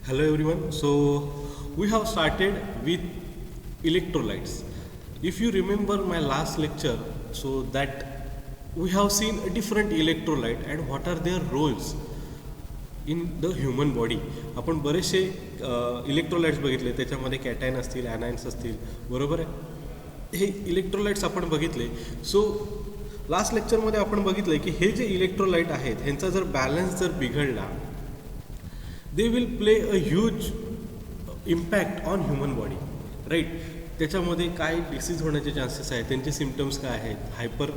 Hello everyone. So we have started with electrolytes. If you remember my last lecture, so that we have seen a different electrolyte and what are their roles in the human body. आपण बरेचसे electrolytes बघितले, त्याच्यामध्ये cation असतील, ॲनायन्स असतील, बरोबर आहे. हे electrolytes आपण बघितले. सो लास्ट लेक्चरमध्ये आपण बघितलं की हे जे इलेक्ट्रोलाइट आहेत ह्यांचा जर बॅलन्स जर बिघडला, they will play a huge impact on human body, right. त्याच्यामध्ये काय डिसीज होण्याचे चान्सेस आहेत, त्यांचे सिम्पटम्स काय आहेत, हायपर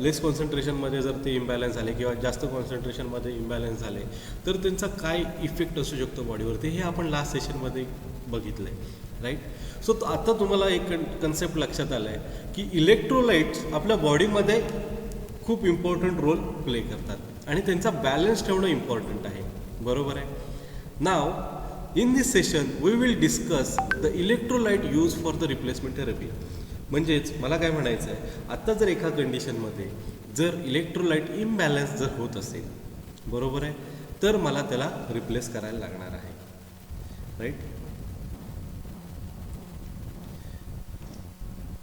लेस कॉन्सन्ट्रेशनमध्ये जर ते इम्बॅलन्स झाले किंवा जास्त कॉन्सन्ट्रेशनमध्ये इम्बॅलन्स झाले तर त्यांचा काय इफेक्ट असू शकतो बॉडीवरती, हे आपण लास्ट सेशनमध्ये बघितलं आहे, राईट. सो आता तुम्हाला एक कन्सेप्ट लक्षात आला आहे की इलेक्ट्रोलाइट्स आपल्या बॉडीमध्ये खूप इम्पॉर्टंट रोल प्ले करतात आणि त्यांचा बॅलन्स ठेवणं इम्पॉर्टंट आहे, बरोबर आहे. Now in this session we will discuss the electrolyte use for the replacement therapy. म्हणजेच मला काय म्हणायचं आहे, आत्ता जर एका कंडिशनमध्ये जर इलेक्ट्रोलाइट इम्बॅलन्स जर होत असेल, बरोबर आहे, तर मला त्याला रिप्लेस करायला लागणार आहे, राईट.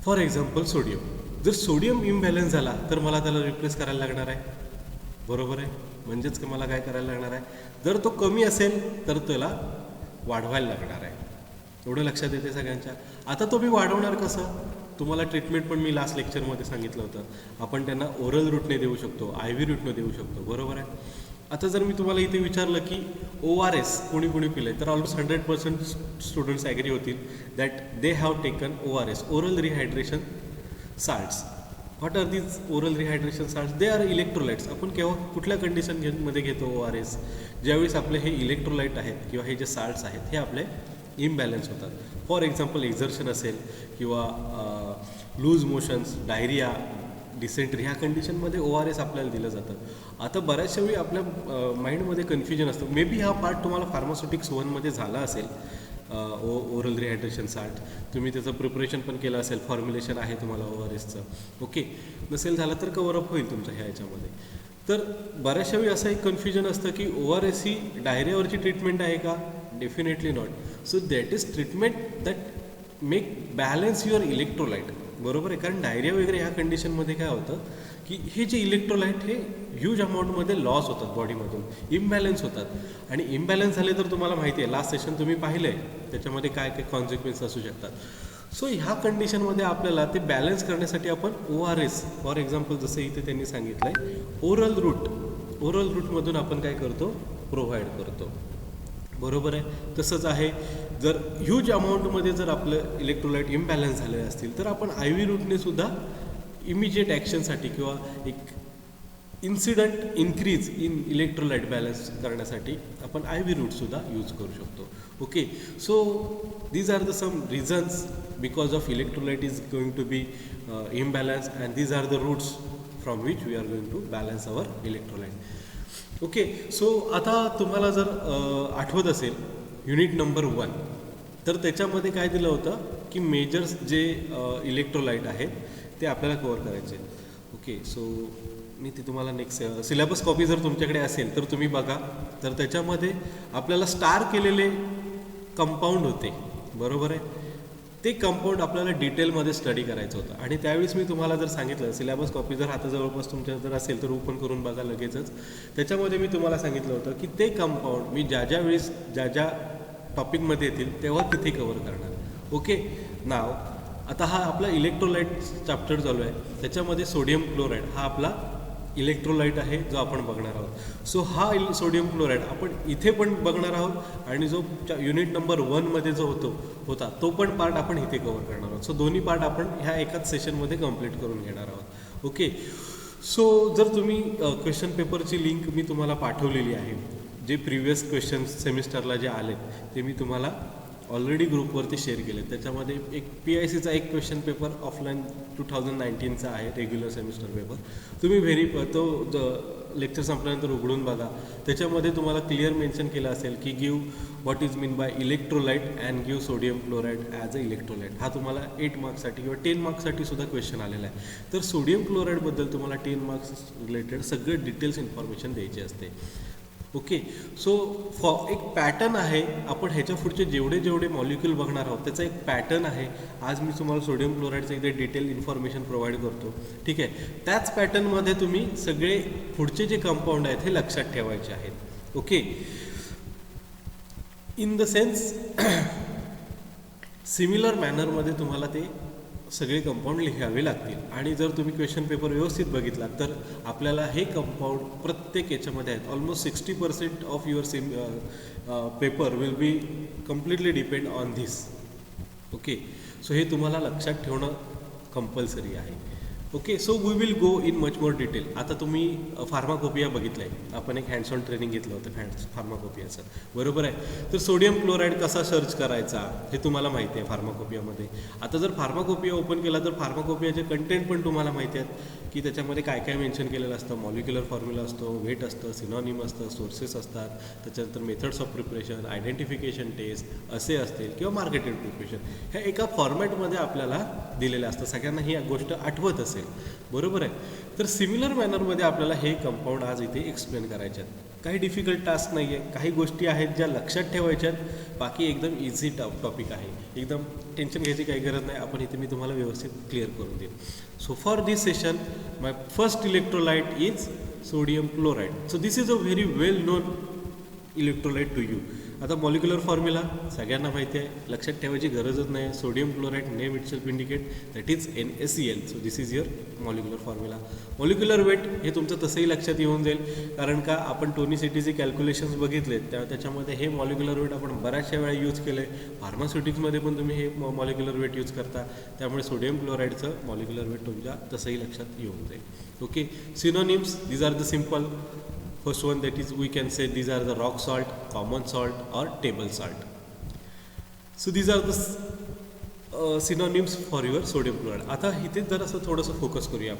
For example sodium. जर सोडियम इम्बॅलन्स झाला तर मला त्याला रिप्लेस करायला लागणार आहे, बरोबर आहे. म्हणजेच की मला काय करायला लागणार आहे, जर तो कमी असेल तर त्याला वाढवायला लागणार आहे. एवढं लक्षात येते सगळ्यांच्या. आता तो मी वाढवणार कसं, तुम्हाला ट्रीटमेंट पण मी लास्ट लेक्चरमध्ये सांगितलं होतं. आपण त्यांना ओरल रूटने देऊ शकतो, आय व्ही रूटने देऊ शकतो, बरोबर आहे. आता जर मी तुम्हाला इथे विचारलं की ORS कोणी कोणी पिलं आहे, तर ऑलमोस्ट 100% स्टुडंट्स ॲग्री होतील that they have taken ORS, oral rehydration salts. What are these oral rehydration salts? They are electrolytes. आपण केव्हा कुठल्या कंडिशनमध्ये घेतो ORS? ज्यावेळेस आपले हे इलेक्ट्रोलाइट आहेत किंवा हे जे साल्ट्स आहेत हे आपले इम्बॅलन्स होतात. फॉर एक्झाम्पल एक्झर्शन असेल किंवा लूज मोशन्स, डायरिया, डिसेंट्री, ह्या कंडिशनमध्ये ORS आपल्याला दिलं जातं. आता बऱ्याचशा वेळी आपल्या माइंडमध्ये कन्फ्युजन असतं. मे बी हा पार्ट तुम्हाला फार्मास्युटिक्स 1मध्ये झाला असेल, ओरल रिहायड्रेशन साल्ट. तुम्ही त्याचं प्रिपरेशन पण केलं असेल, फॉर्म्युलेशन आहे तुम्हाला ORSचं, ओके. नसेल झालं तर कव्हरअप होईल तुमचं ह्या ह्याच्यामध्ये. तर बऱ्याचशा वेळी असं एक कन्फ्युजन असतं की ORS ही डायरियावरची ट्रीटमेंट आहे का? Definitely not. So that is treatment that make balance your electrolyte, बरोबर आहे. कारण डायरिया वगैरे ह्या कंडिशनमध्ये काय होतं की हे जे इलेक्ट्रोलाइट हे ह्यूज अमाऊंटमध्ये लॉस होतात बॉडीमधून, इम्बॅलन्स होतात. आणि इम्बॅलन्स झाले तर तुम्हाला माहिती आहे, लास्ट सेशन तुम्ही पाहिलं आहे, त्याच्यामध्ये काय काय कॉन्सिक्वेन्स असू शकतात. सो ह्या कंडिशनमध्ये आपल्याला ते बॅलन्स करण्यासाठी आपण ORS, फॉर एक्झाम्पल जसं इथे त्यांनी सांगितलं आहे, ओरल रूटमधून आपण काय करतो, प्रोव्हाइड करतो, बरोबर आहे. तसंच आहे, जर ह्यूज अमाऊंटमध्ये जर आपलं इलेक्ट्रोलाइट इम्बॅलन्स झाले असतील तर आपण IV रूटने सुद्धा इमिजिएट ॲक्शनसाठी किंवा एक incident increase in electrolyte balance करण्यासाठी आपण IV रूटसुद्धा यूज करू शकतो, okay. So these are the some reasons because of electrolyte is going to be imbalance and these are the routes from which we are going to balance our electrolyte, okay. So आता तुम्हाला जर आठवत असेल unit number 1, तर त्याच्यामध्ये काय दिलं होतं की मेजर्स जे इलेक्ट्रोलाइट आहेत ते आपल्याला कव्हर करायचे, ओके. सो मी ते तुम्हाला नेक्स्ट सिलेबस कॉपी जर तुमच्याकडे असेल तर तुम्ही बघा. तर त्याच्यामध्ये आपल्याला स्टार केलेले कंपाऊंड होते, बरोबर आहे. ते कंपाऊंड आपल्याला डिटेलमध्ये स्टडी करायचं होतं. आणि त्यावेळेस मी तुम्हाला जर सांगितलं, सिलेबस कॉपी जर आता जवळपास तुमच्या जर असेल तर ओपन करून बघा लगेचच. त्याच्यामध्ये मी तुम्हाला सांगितलं होतं की ते कंपाऊंड मी ज्या वेळेस ज्या टॉपिकमध्ये येतील तेव्हा तिथे कव्हर करणार, ओके. नाव आता हा आपला इलेक्ट्रोलाइट चॅप्टर चालू आहे, त्याच्यामध्ये सोडियम क्लोराईड हा आपला इलेक्ट्रोलाइट आहे जो आपण बघणार आहोत. सो हा सोडियम क्लोराईड आपण इथे पण बघणार आहोत आणि जो युनिट नंबर 1मध्ये जो होता तो पण पार्ट आपण इथे कव्हर करणार आहोत. सो दोन्ही पार्ट आपण ह्या एकाच सेशनमध्ये कंप्लीट करून घेणार आहोत, ओके. सो जर तुम्ही क्वेश्चन पेपरची लिंक मी तुम्हाला पाठवलेली आहे, जे प्रिव्हियस क्वेश्चन सेमिस्टरला जे आलेत ते मी तुम्हाला ऑलरेडी ग्रुपवरती शेअर केले. त्याच्यामध्ये एक PICचा एक क्वेश्चन पेपर ऑफलाईन 2019चा आहे, रेग्युलर सेमिस्टर पेपर. तुम्ही तो लेक्चर संपल्यानंतर उघडून बघा. त्याच्यामध्ये तुम्हाला क्लिअर मेन्शन केलं असेल की give what is mean bye electrolyte and give sodium chloride as a electrolyte. हा तुम्हाला 8 मार्क्ससाठी किंवा 10 मार्क्ससाठी सुद्धा क्वेश्चन आलेला आहे. तर सोडियम क्लोराईडबद्दल तुम्हाला 10 मार्क्स रिलेटेड सगळे डिटेल्स इन्फॉर्मेशन द्यायची असते. ओके. सो एक पॅटर्न आहे. आपण ह्याच्या पुढचे जेवढे जेवढे मॉलिक्यूल बघणार आहोत त्याचा एक पॅटर्न आहे. आज मी तुम्हाला सोडियम क्लोराईडचं इथे डिटेल इन्फॉर्मेशन प्रोव्हाइड करतो. ठीक आहे. त्याच पॅटर्नमध्ये तुम्ही सगळे पुढचे जे कंपाऊंड आहेत हे लक्षात ठेवायचे आहेत. Okay. In the sense similar मॅनरमध्ये तुम्हाला ते सगळे कंपाऊंड लिहावे लागतील. आणि जर तुम्ही क्वेश्चन पेपर व्यवस्थित बघितला तर आपल्याला हे कंपाऊंड प्रत्येक याच्यामध्ये आहेत. Almost 60% of your paper will be completely depend on this. Okay. So हे तुम्हाला लक्षात ठेवणं कंपल्सरी आहे. Okay. So we will go in much more detail. आता तुम्ही फार्माकोपिया बघितलं आहे. आपण एक हँड्स ऑन ट्रेनिंग घेतलं होतं फार्माकोपियाचं, बरोबर आहे. तर सोडियम क्लोराईड कसा सर्च करायचा हे तुम्हाला माहिती आहे फार्माकोपियामध्ये. आता जर फार्माकोपिया ओपन केला तर फार्माकोपियाचे कंटेंट पण तुम्हाला माहिती आहेत की त्याच्यामध्ये काय काय मेन्शन केलेलं असतं. मॉलिक्युलर फॉर्म्युला असतो, वेट असतं, सिनॉनिम असतं, सोर्सेस असतात, त्याच्यानंतर methods of preparation, identification test असे असतील किंवा मार्केटेड प्रिपरेशन, ह्या एका फॉर्मॅटमध्ये आपल्याला दिलेलं असतं. सगळ्यांना ही गोष्ट आठवत असेल, बरोबर आहे. तर सिमिलर मॅनरमध्ये आपल्याला हे कंपाऊंड आज इथे एक्सप्लेन करायचे आहेत. काही डिफिकल्ट टास्क नाही आहे. काही गोष्टी आहेत ज्या लक्षात ठेवायच्या आहेत. बाकी एकदम इझी टॉपिक आहे. एकदम टेन्शन घ्यायची काही गरज नाही. आपण इथे मी तुम्हाला व्यवस्थित क्लिअर करून देईन. So for this session my first electrolyte is sodium chloride. So this is a very well known electrolyte to you. आता मॉलिक्युलर फॉर्म्युला सगळ्यांना माहिती आहे, लक्षात ठेवायची गरजच नाही. Sodium chloride name itself indicate that is NaCl. So this is your molecular formula. Molecular weight हे तुमचं तसंही लक्षात येऊन जाईल, कारण का आपण टोनिसिटीचे कॅल्क्युलेशन्स बघितलेत त्याच्यामध्ये हे मॉलिक्युलर वेट आपण बऱ्याचशा वेळा यूज केलं आहे. फार्मास्युटिक्समध्ये पण तुम्ही हे मॉलिक्युलर वेट यूज करता, त्यामुळे सोडियम क्लोराईडचं मॉलिक्युलर वेट तुमच्या तसंही लक्षात येऊन जाईल. Okay. Synonyms, these are the simple. First one, that is we can say these are the rock salt, common salt or table salt. So these are the synonyms for your sodium chloride. आता इथे जरासं थोडंसं focus करूया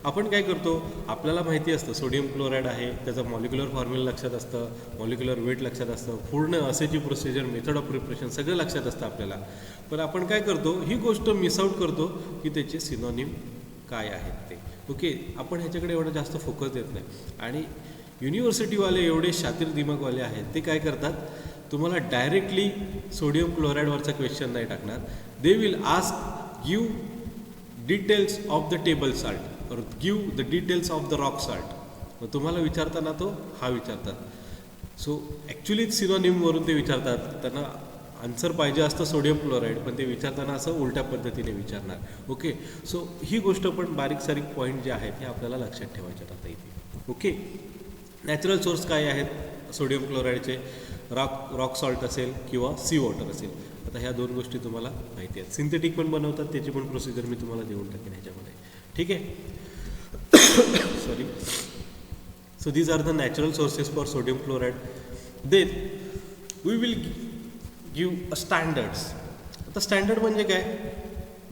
आपण काय करतो, आपल्याला माहिती असतं सोडियम क्लोराईड आहे, त्याचा मॉलिक्युलर फॉर्म्युला लक्षात असतं, मॉलिक्युलर वेट लक्षात असतं, पूर्ण असेची प्रोसिजर, मेथड ऑफ प्रिपरेशन सगळं लक्षात असतं आपल्याला. पण आपण काय करतो, ही गोष्ट मिस आउट करतो की त्याचे सिनोनिम काय आहेत ते. ओके. आपण ह्याच्याकडे एवढं जास्त फोकस देत नाही. आणि युनिव्हर्सिटीवाले एवढे शातीर दिमागवाले आहेत, ते काय करतात, तुम्हाला डायरेक्टली सोडियम क्लोराईडवरचा क्वेश्चन नाही टाकणार. They will ask give details of the table salt और give the details of the rock salt. मग तुम्हाला विचारताना तो हा विचारतात. सो ॲक्च्युली सिनोनिमवरून ते विचारतात. त्यांना आन्सर पाहिजे असतं सोडियम क्लोराईड, पण ते विचारताना असं उलट्या पद्धतीने विचारणार. ओके. सो ही गोष्ट पण बारीक सारीक पॉईंट जे आहेत हे आपल्याला लक्षात ठेवायचे आता इथे. ओके. नॅचरल सोर्स काय आहेत सोडियम क्लोराईडचे, रॉक सॉल्ट असेल किंवा सी वॉटर असेल. आता ह्या दोन गोष्टी तुम्हाला माहिती आहेत. सिंथेटिक पण बनवतात, त्याची पण प्रोसिजर मी तुम्हाला देऊन टाकेन ह्याच्यामध्ये. ठीक आहे. Sorry. So these are the natural sources for sodium chloride. Then we will give a standards. आता स्टँडर्ड म्हणजे काय,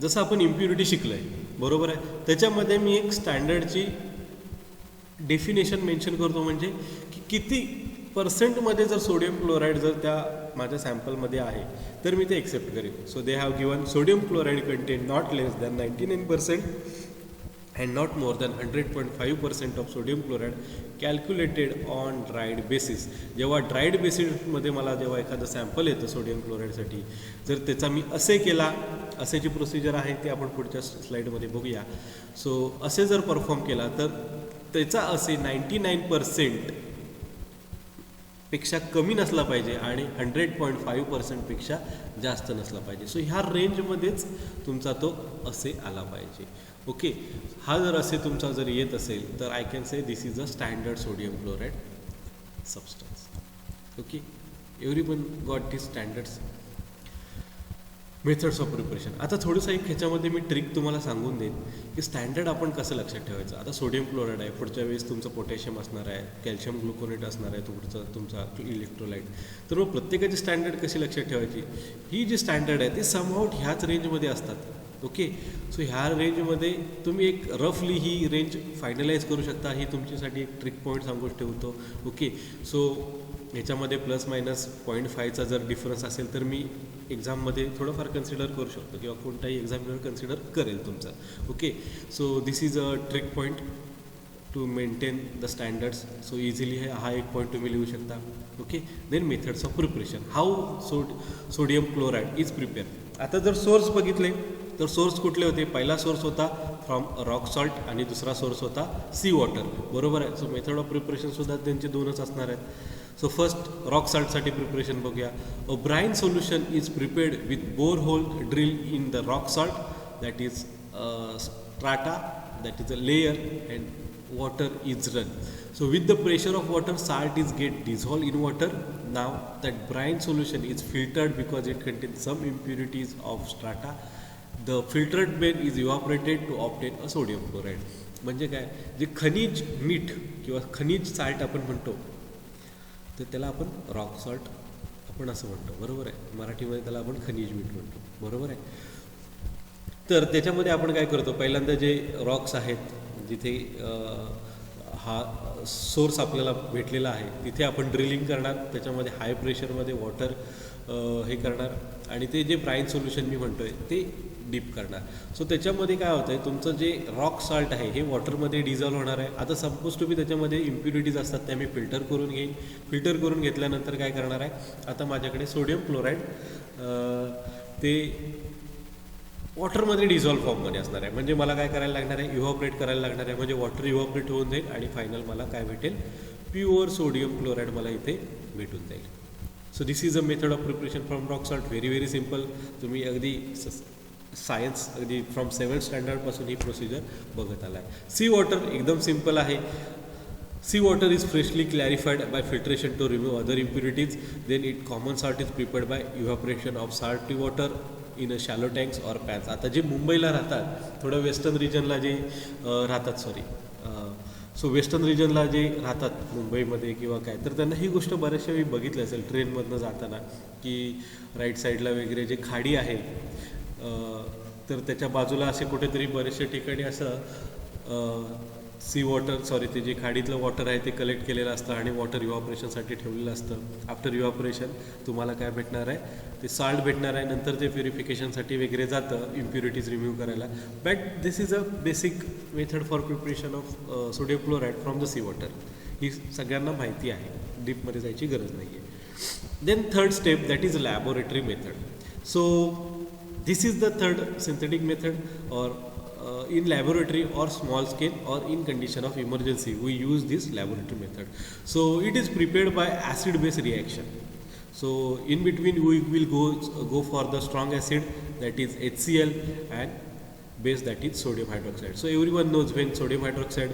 जसं आपण इम्प्युरिटी शिकलं आहे, बरोबर आहे, त्याच्यामध्ये मी एक स्टँडर्डची डेफिनेशन मेन्शन करतो, म्हणजे की किती पर्सेंटमध्ये जर सोडियम क्लोराईड जर त्या माझ्या सॅम्पलमध्ये आहे तर मी ते एक्सेप्ट करेन. So they have given sodium chloride content not less than 99% and not more than 100.5% of sodium chloride calculated on dried basis. जेव्हा ड्राईड बेसिसमध्ये मला जेव्हा एखादं सॅम्पल येतं सोडियम क्लोराईडसाठी, जर त्याचा मी असे केला, असेची प्रोसिजर आहे ती आपण पुढच्या स्लाईडमध्ये बघूया. सो असे जर परफॉर्म केला तर त्याचा असे 99% पेक्षा कमी नसला पाहिजे आणि 100.5% पेक्षा जास्त नसला पाहिजे. सो ह्या रेंजमध्येच तुमचा तो असे आला पाहिजे. ओके. हा जर असे तुमचा जर येत असेल तर I can say this is a standard sodium chloride substance. Okay. Everyone got the standards. Methods of preparation. आता थोडंसं एक ह्याच्यामध्ये मी ट्रिक तुम्हाला सांगून देईन की स्टँडर्ड आपण कसं लक्षात ठेवायचं. आता सोडियम क्लोराईड आहे, पुढच्या वेळेस तुमचं पोटॅशियम असणार आहे, कॅल्शियम ग्लुकोनेट असणार आहे, तुमचा इलेक्ट्रोलाइट. तर मग प्रत्येकाची स्टँडर्ड कशी लक्षात ठेवायची, ही जी स्टँडर्ड आहे ती समहाऊट ह्याच रेंजमध्ये असतात. ओके. सो ह्या रेंजमध्ये तुम्ही एक रफली ही रेंज फायनलाइज करू शकता. ही तुमच्यासाठी एक ट्रिक पॉईंट सांगून ठेवतो. ओके. सो ह्याच्यामध्ये +-0.5चा जर डिफरन्स असेल तर मी एक्झाममध्ये थोडंफार कन्सिडर करू शकतो किंवा कोणताही एक्झामिनर कन्सिडर करेल तुमचा. Okay. So this is a trick point to maintain the standards. So easily हा एक पॉईंट तुम्ही लिहू शकता. Okay. Then methods of preparation, how sodium chloride is prepare. आता जर सोर्स बघितले तर सोर्स कुठले होते? पहिला सोर्स होता फ्रॉम रॉक सॉल्ट आणि दुसरा सोर्स होता सी वॉटर. बरोबर आहे. सो मेथड ऑफ प्रिपरेशनसुद्धा त्यांचे दोनच असणार आहेत. सो फर्स्ट रॉक सॉल्टसाठी प्रिपरेशन बघूया. A brine solution is prepared with bore hole drill in the rock salt, that is strata, that is a layer, and water is run. So with the pressure of water, salt is get dissolved in water. Now that brine solution is filtered because it contains some impurities of strata. The filtered bed is evaporated to obtain a sodium chloride. म्हणजे काय, जे खनिज मीठ किंवा खनिज salt आपण म्हणतो तर त्याला आपण रॉक सॉल्ट आपण असं म्हणतो. बरोबर आहे. मराठीमध्ये त्याला आपण खनिज मीठ म्हणतो. बरोबर आहे. तर त्याच्यामध्ये आपण काय करतो, पहिल्यांदा जे रॉक्स आहेत जिथे हा सोर्स आपल्याला भेटलेला आहे तिथे आपण ड्रिलिंग करणार. त्याच्यामध्ये हाय प्रेशरमध्ये वॉटर हे करणार आणि ते जे ब्राईन सोल्युशन मी म्हणतो आहे ते डीप करणार. सो त्याच्यामध्ये काय होतं आहे, तुमचं जे रॉक सॉल्ट आहे हे वॉटरमध्ये डिझॉल्व्ह होणार आहे. आता सपोज टू बी त्याच्यामध्ये इम्प्युरिटीज असतात, त्या मी फिल्टर करून घेईन. फिल्टर करून घेतल्यानंतर काय करणार आहे, आता माझ्याकडे सोडियम क्लोराईड ते वॉटरमध्ये डिझॉल्व्ह फॉर्ममध्ये असणार आहे. म्हणजे मला काय करायला लागणार आहे, इव्हॉपरेट करायला लागणार आहे. म्हणजे वॉटर इव्हॉपरेट होऊन जाईल आणि फायनल मला काय भेटेल, प्युअर सोडियम क्लोराईड मला इथे भेटून जाईल. So this is a method of preparation from rock salt. Very very simple. तुम्ही अगदी सायन्स अगदी फ्रॉम 7th स्टँडर्डपासून ही प्रोसिजर बघत आला आहे. सी वॉटर एकदम सिम्पल आहे. Sea water is freshly clarified by filtration to remove other impurities. Then it common salt is prepared by evaporation of salty water in a shallow tanks or pans. आता जे मुंबईला राहतात, थोडं western रिजनला जे राहतात, so western रिजनला जे राहतात मुंबईमध्ये किंवा काय, तर त्यांना ही गोष्ट बऱ्याचशा मी बघितली असेल ट्रेनमधनं जाताना की राईट साईडला वगैरे जे खाडी आहे तर त्याच्या बाजूला असे कुठेतरी बरेचशा ठिकाणी असं सी वॉटर ते जे खाडीतलं वॉटर आहे ते कलेक्ट केलेलं असतं आणि वॉटर इव्हॉपरेशनसाठी ठेवलेलं असतं. आफ्टर इव्हॉपरेशन तुम्हाला काय भेटणार आहे, ते साल्ट भेटणार आहे. नंतर ते प्युरिफिकेशनसाठी वगैरे जातं इम्प्युरिटीज रिमूव्ह करायला. But this is a basic method for preparation of sodium chloride from the sea water. ही सगळ्यांना माहिती आहे, डीपमध्ये जायची गरज नाही आहे. Then third step, that is laboratory method. So this is the third synthetic method और in laboratory or small scale or in condition of emergency we use this laboratory method. So it is prepared by acid base reaction. So in between we will go for the strong acid, that is HCl, and base, that is sodium hydroxide. So everyone knows when sodium hydroxide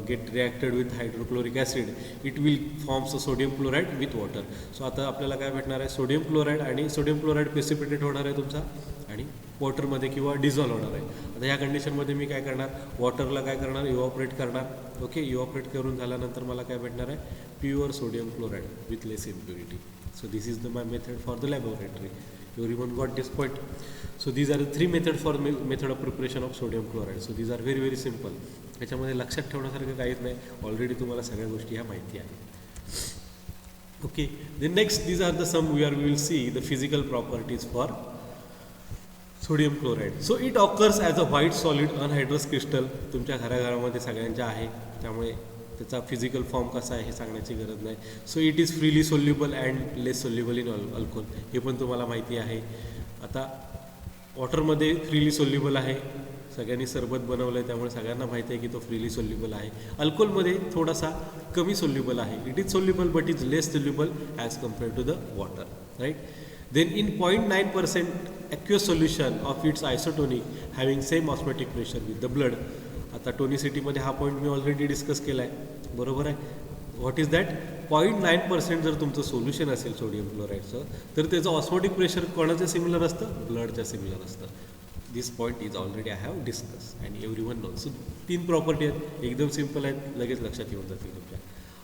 get reacted with hydrochloric acid, it will forms a sodium chloride with water. So आता आपल्याला काय भेटणार आहे, sodium chloride आणि sodium chloride precipitate होणार आहे तुमचा आणि वॉटरमध्ये किंवा डिझॉल्व्ह होणार आहे. आता ह्या कंडिशनमध्ये मी काय करणार, वॉटरला काय करणार, इव्हॉपरेट करणार. ओके. इव्हॉपरेट करून झाल्यानंतर मला काय भेटणार आहे, pure sodium chloride with less impurity. So this is the my method for the laboratory. Everyone got this point. So these are the three methods for method of preparation of sodium chloride. So these are very very simple. त्याच्यामध्ये लक्षात ठेवण्यासारखं काहीच नाही, already तुम्हाला सगळ्या गोष्टी ह्या माहिती आहेत. Okay. Then next, these are the some where we will see the physical properties for sodium chloride. So it occurs as a white solid anhydrous crystal. तुमच्या घराघरामध्ये सगळ्यांच्या आहे, त्यामुळे त्याचा फिजिकल फॉर्म कसा आहे हे सांगण्याची गरज नाही. So it is freely soluble and less soluble in alcohol, हे पण तुम्हाला माहिती आहे. आता वॉटरमध्ये फ्रीली सोल्युबल आहे, सगळ्यांनी सरबत बनवलं आहे त्यामुळे सगळ्यांना माहिती आहे की तो फ्रीली सोल्युबल आहे. अल्कोहोलमध्ये थोडासा कमी सोल्युबल आहे. It is soluble but is less soluble as compared to the water, right. Then in 0.9% aqueous solution of its isotonic having same osmotic pressure with the blood. आता टोनिसिटीमध्ये हा पॉईंट मी already discuss केला आहे, बरोबर आहे. What is that, 0.9% जर तुमचं solution असेल sodium क्लोराईडचं तर त्याचं ऑस्मोटिक प्रेशर कोणाचं सिमिलर असतं, ब्लडच्या सिमिलर असतं. This point is already I have discuss and everyone know. So 3 property आहेत, एकदम सिम्पल आहेत, लगेच लक्षात येऊन जातील तुमच्या.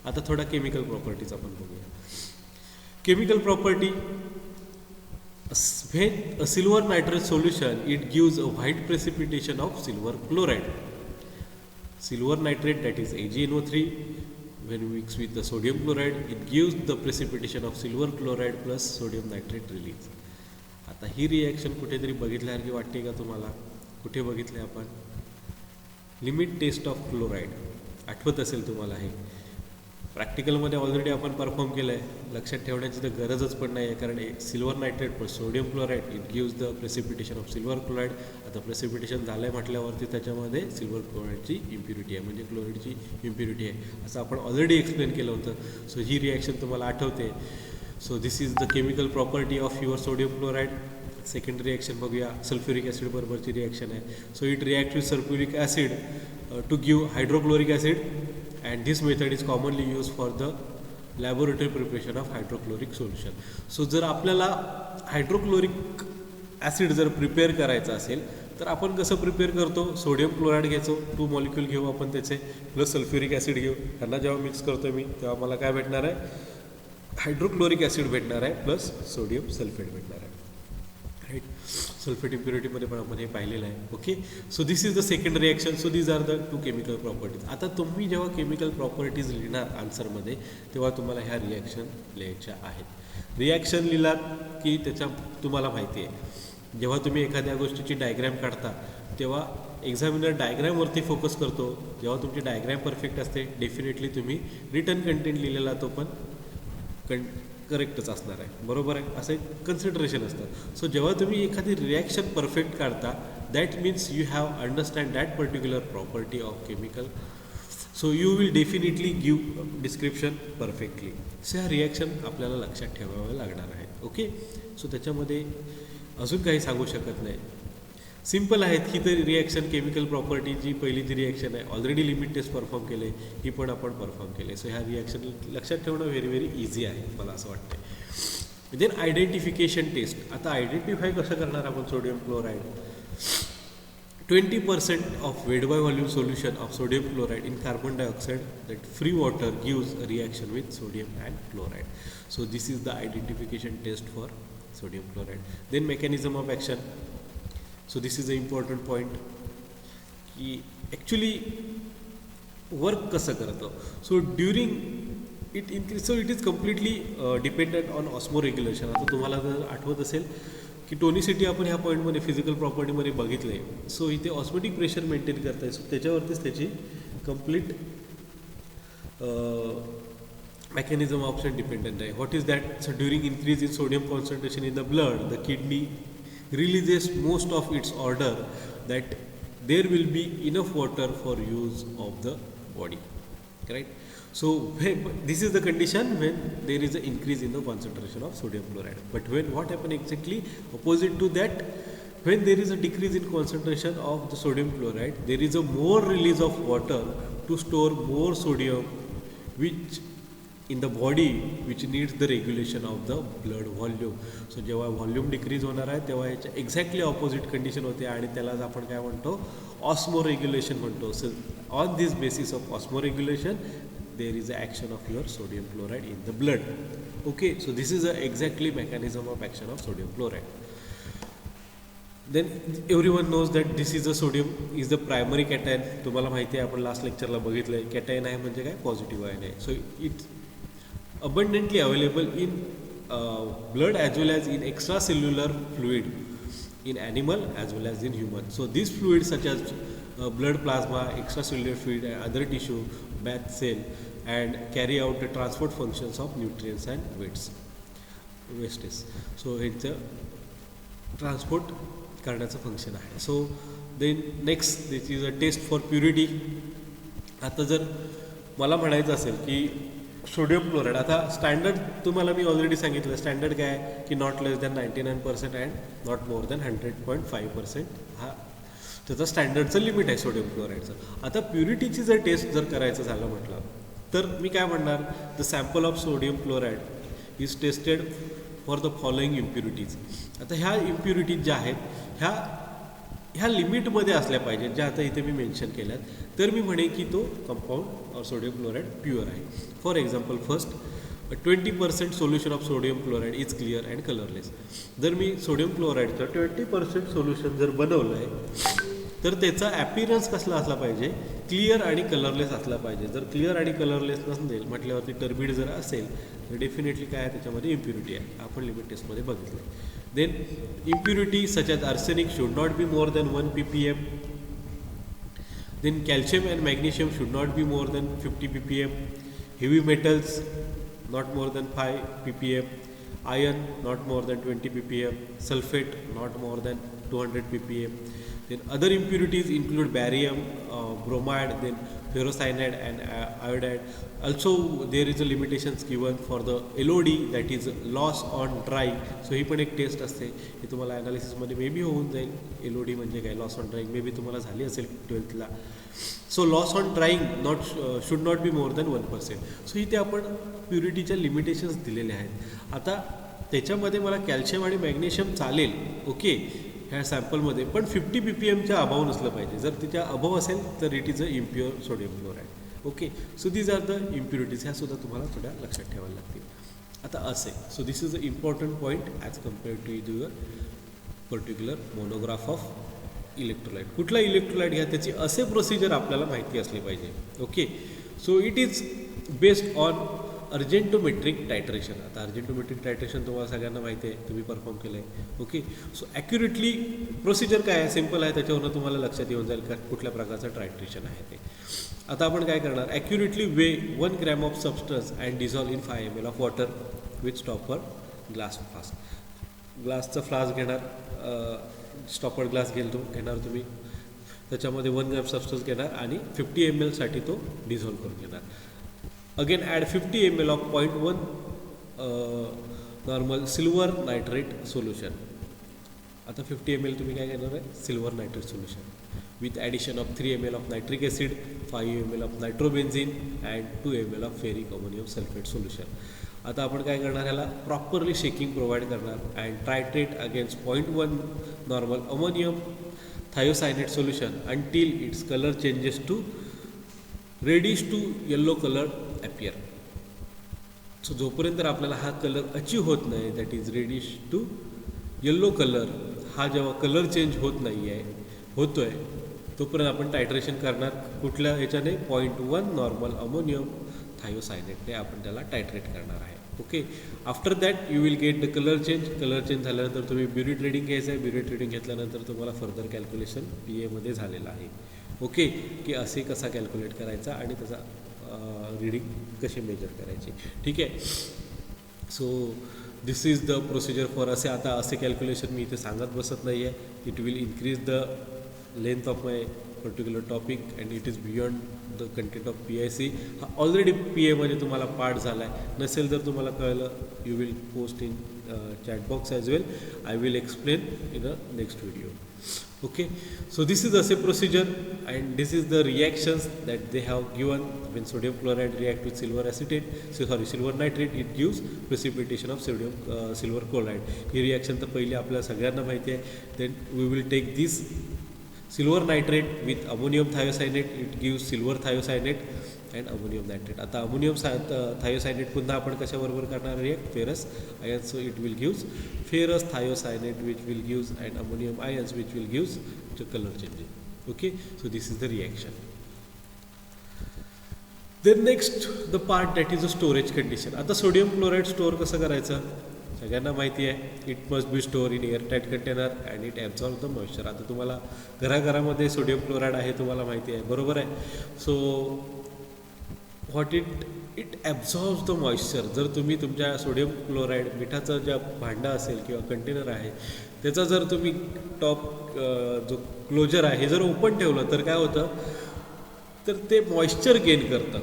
आता थोडा केमिकल प्रॉपर्टीज आपण बघूया. Chemical property, when a silver nitrate solution, it gives a white precipitation of silver chloride. Silver nitrate, that is AgNO3, when mixed with the sodium chloride, it gives the precipitation of silver chloride plus sodium nitrate release. आता ही reaction कुठेतरी बघितल्यासारखी वाटते का तुम्हाला? कुठे बघितले आपण? Limit test of chloride. आठवत असेल तुम्हाला हे. प्रॅक्टिकलमध्ये ऑलरेडी आपण परफॉर्म केलं आहे, लक्षात ठेवण्याची तर गरजच पण नाही आहे, कारण सिल्वर नायट्रेट पण sodium chloride it gives the precipitation of silver chloride. आता प्रेसिपिटेशन झालं आहे म्हटल्यावरती त्याच्यामध्ये सिल्वर क्लोराईडची इम्प्युरिटी आहे, म्हणजे क्लोराईडची इम्प्युरिटी आहे, असं आपण ऑलरेडी एक्सप्लेन केलं होतं. सो ही रिॲक्शन तुम्हाला आठवते. So this is the chemical property of your sodium chloride. Second reaction बघूया, सल्फ्युरिक ॲसिड बरोबरची रिॲक्शन आहे. So it react with sulphuric acid to give hydrochloric acid, and this method is commonly used for the laboratory preparation of hydrochloric solution. So जर आपल्याला hydrochloric acid जर prepare करायचं असेल तर आपण कसं प्रिपेअर करतो, सोडियम क्लोराईड घ्यायचो, 2 मॉलिक्यूल घेऊ आपण त्याचे, प्लस सल्फ्युरिक ॲसिड घेऊ, त्यांना जेव्हा मिक्स करतो मी तेव्हा मला काय भेटणार आहे, हायड्रोक्लोरिक ॲसिड भेटणार आहे प्लस सोडियम सल्फेट भेटणार आहे, राईट. सल्फेट इम्प्युरिटीमध्ये पण आपण हे पाहिलेलं आहे. Okay, so this is the second reaction. So these are the 2 chemical properties. आता तुम्ही जेव्हा केमिकल प्रॉपर्टीज लिहिणार आन्सरमध्ये तेव्हा तुम्हाला ह्या रिॲक्शन लिहायच्या आहेत. रिॲक्शन लिहिलात की त्याच्या तुम्हाला माहिती आहे, जेव्हा तुम्ही एखाद्या गोष्टीची डायग्रॅम काढता तेव्हा एक्झामिनर डायग्रॅमवरती फोकस करतो. जेव्हा तुमची डायग्रॅम परफेक्ट असते डेफिनेटली तुम्ही रिटर्न कंटेंट लिहिलेला तो पण करेक्टच असणार आहे, बरोबर आहे, असं एक कन्सिडरेशन असतं. सो जेव्हा तुम्ही एखादी रिॲक्शन परफेक्ट काढता that means you have understand that particular property of chemical. So you will definitely give description perfectly. So ह्या रिॲक्शन आपल्याला लक्षात ठेवाव्या लागणार आहेत. ओके, सो त्याच्यामध्ये अजून काही सांगू शकत नाही, सिम्पल आहेत ही तर रिॲक्शन. केमिकल प्रॉपर्टी जी पहिली जी रिॲक्शन आहे ऑलरेडी लिमिट टेस्ट परफॉर्म केले, ही पण आपण परफॉर्म केले. सो ह्या रिॲक्शन लक्षात ठेवणं व्हेरी इझी आहे मला असं वाटतं. Then identification test. आता आयडेंटिफाय कसं करणार आपण sodium chloride. 20% of weight by volume solution of sodium chloride in carbon dioxide that free water gives a reaction with sodium and chloride. So this is the identification test for sodium chloride. Then mechanism of action. So this is a important point की actually work कसं करतं. So during it increase, so it is completely dependent on osmo regulation. आता तुम्हाला जर आठवत असेल की tonicity आपण ह्या पॉईंटमध्ये फिजिकल प्रॉपर्टीमध्ये बघितलं आहे. सो इथे ऑस्मोटिक प्रेशर मेंटेन करता आहे, सो त्याच्यावरतीच त्याची complete mechanism of action dependent आहे. What is that? So during increase in sodium concentration in the blood, the kidney releases most of its order that there will be enough water for use of the body, right? So this is the condition when there is an increase in the concentration of sodium chloride. But when what happen exactly opposite to that, when there is a decrease in concentration of the sodium chloride, there is a more release of water to store more sodium which in the body which needs the regulation of the blood volume. So जेव्हा volume decrease होणार आहे तेव्हा याच्या exactly opposite condition होते आणि त्यालाच आपण काय म्हणतो, ऑस्मो रेग्युलेशन म्हणतो. So on this basis of osmoregulation there is a action of your sodium chloride in the blood. Okay, so this is a exactly mechanism of action of sodium chloride. Then everyone knows that this is a sodium is the primary cation. तुम्हाला माहिती आहे, आपण last लेक्चरला बघितलं आहे, cation आहे म्हणजे काय, positive ion आहे. So it abundantly available in blood as well as in extracellular fluid in animal as well as in human. So these fluids such as blood plasma, extracellular fluid and other tissue, bath cell and carry out the transport functions of nutrients and wastes. So it's a transport करण्याचं function आहे. So then next this is a test for purity. आता जर मला म्हणायचं असेल की sodium chloride, आता standard तुम्हाला मी ऑलरेडी सांगितलं, स्टँडर्ड काय आहे की not less than 99% and not more than 100.5%. हा त्याचा स्टँडर्डचं लिमिट आहे सोडियम क्लोराईडचं. आता प्युरिटीची जर टेस्ट जर करायचं झालं म्हटलं तर मी काय म्हणणार, the sample of sodium chloride is tested for the following impurities. आता ह्या इम्प्युरिटीज ज्या आहेत ह्या लिमिटमध्ये असल्या पाहिजेत, ज्या आता इथे मी मेन्शन केल्यात, तर मी म्हणेन की तो कंपाऊंड और सोडियम क्लोराईड प्युअर आहे. For example first 20% solution of sodium chloride is clear and colourless. जर मी सोडियम क्लोराईडचं 20% सोल्युशन जर बनवलं आहे तर त्याचा ॲपिरन्स कसला असला पाहिजे, क्लिअर आणि कलरलेस असला पाहिजे. जर क्लिअर आणि कलरलेस नसेल म्हटल्यावरती टर्बिड जर असेल तर डेफिनेटली काय आहे त्याच्यामध्ये इम्प्युरिटी आहे, आपण लिमिट टेस्टमध्ये बघितलं आहे. Then impurity such as arsenic should not be more than 1 ppm. Then calcium and magnesium should not be more than 50 ppm. Heavy metals not more than 5 ppm. Iron not more than 20 ppm. Sulfate not more than 200 ppm. Then other impurities include barium, bromide, then ferrocyanide and iodide. Also there is a limitations given for the LOD, that is loss on drying. So ही पण एक taste असते, ही तुम्हाला ॲनालिसिसमध्ये may be होऊन जाईल. LOD म्हणजे काय, loss on drying, may be तुम्हाला झाली असेल 12thला. So loss on drying should not be more than 1%. सो इथे आपण प्युरिटीच्या लिमिटेशन्स दिलेले आहेत. आता त्याच्यामध्ये मला कॅल्शियम आणि मॅग्नेशियम चालेल ओके ह्या सॅम्पलमध्ये, पण 50 ppmच्या अभाव नसलं पाहिजे. जर तिच्या अभाव असेल तर it is a impure sodium chloride. Okay, so these are the impurities. ह्या सुद्धा तुम्हाला थोड्या लक्षात ठेवायला लागतील. आता असे, so this is a important point as compared to your particular monograph of electrolyte. कुठला इलेक्ट्रोलाइट घ्या त्याची असे प्रोसिजर आपल्याला माहिती असली पाहिजे. Okay, so it is based on argentometric titration. आता अर्जेंटोमेट्रिक टायट्रेशन तुम्हाला सगळ्यांना माहिती आहे, तुम्ही परफॉर्म केलं आहे. ओके, सो ॲक्युरेटली प्रोसिजर काय आहे, सिम्पल आहे, त्याच्यावरून तुम्हाला लक्षात येऊन जाईल का कुठल्या प्रकारचं टायट्रेशन आहे ते. आता आपण काय करणार, accurately weigh 1 gram of substance and dissolve in 5 ml of water with stopper glass flask. ग्लासचा फ्लास्क घेणार, स्टॉपर ग्लास घेणार तुम्ही, त्याच्यामध्ये 1 ग्रॅम सबस्टन्स घेणार आणि 50 ml साठी तो डिझॉल्व करून घेणार. Again add 50 ml of 0.1 normal silver nitrate solution. आता 50 ml तुम्ही काय घेणार आहे, silver nitrate solution with addition of 3 ml of nitric acid, 5 ml of nitrobenzene and 2 ml of ferric ammonium sulphate solution. आता आपण काय करणार, ह्याला प्रॉपरली शेकिंग प्रोव्हाइड करणार and titrate against 0.1 normal ammonium thiocyanate solution until its colour changes to reddish to yellow colour appear. So जोपर्यंत आपल्याला हा colour achieve होत नाही, that is reddish to yellow colour, हा जेव्हा कलर चेंज होत नाही आहे, होतो आहे, तोपर्यंत आपण टायट्रेशन करणार. कुठल्या ह्याच्याने, 0.1 नॉर्मल अमोनियम थायोसायनेटने आपण त्याला टायट्रेट करणार आहे. Okay, after that you will get the colour change. Colour change झाल्यानंतर तुम्ही ब्युरिट रिडिंग घ्यायचं आहे. ब्युरिट रिडिंग घेतल्यानंतर तुम्हाला फर्दर कॅल्क्युलेशन PA झालेलं आहे. ओके, की असे कसा कॅल्क्युलेट करायचा आणि त्याचा रीडिंग कशी मेजर करायची. ठीक आहे, so this is the procedure for असे. आता असे कॅल्क्युलेशन मी इथे सांगत बसत नाही आहे. It will increase the length of my particular topic and it is beyond the content of PIC. हा ऑलरेडी PA तुम्हाला पार्ट झाला आहे. नसेल जर तुम्हाला कळलं, you will post in chat box as well. I will explain in a next video. Okay, so this is the procedure and this is the reactions that they have given when sodium chloride react with silver acetate, silver nitrate, it gives precipitation of silver chloride. He reaction तर पहिली आपल्याला सगळ्यांना माहिती आहे. then we will take this silver nitrate with ammonium thiocyanate, it gives silver thiocyanate and ammonium nitrate. आता ammonium thiocyanate पुन्हा आपण कशाबरोबर करणार react, ferrous ion. So it will gives ferrous thiocyanate which will gives and ammonium ions which will gives the colour changing. Okay, so this is the reaction. Then next the part that is a storage condition. आता sodium chloride store कसं करायचं सगळ्यांना माहिती आहे. It must be store in airtight container and it absorb the moisture. आता तुम्हाला घराघरामध्ये sodium chloride आहे, तुम्हाला माहिती आहे, बरोबर आहे. So what it absorbs the moisture. जर तुम्ही तुमच्या सोडियम क्लोराईड मिठाचं ज्या भांडं असेल किंवा कंटेनर आहे, त्याचा जर तुम्ही टॉप जो क्लोजर आहे हे जर ओपन ठेवलं तर काय होतं, तर ते मॉइश्चर गेन करतं,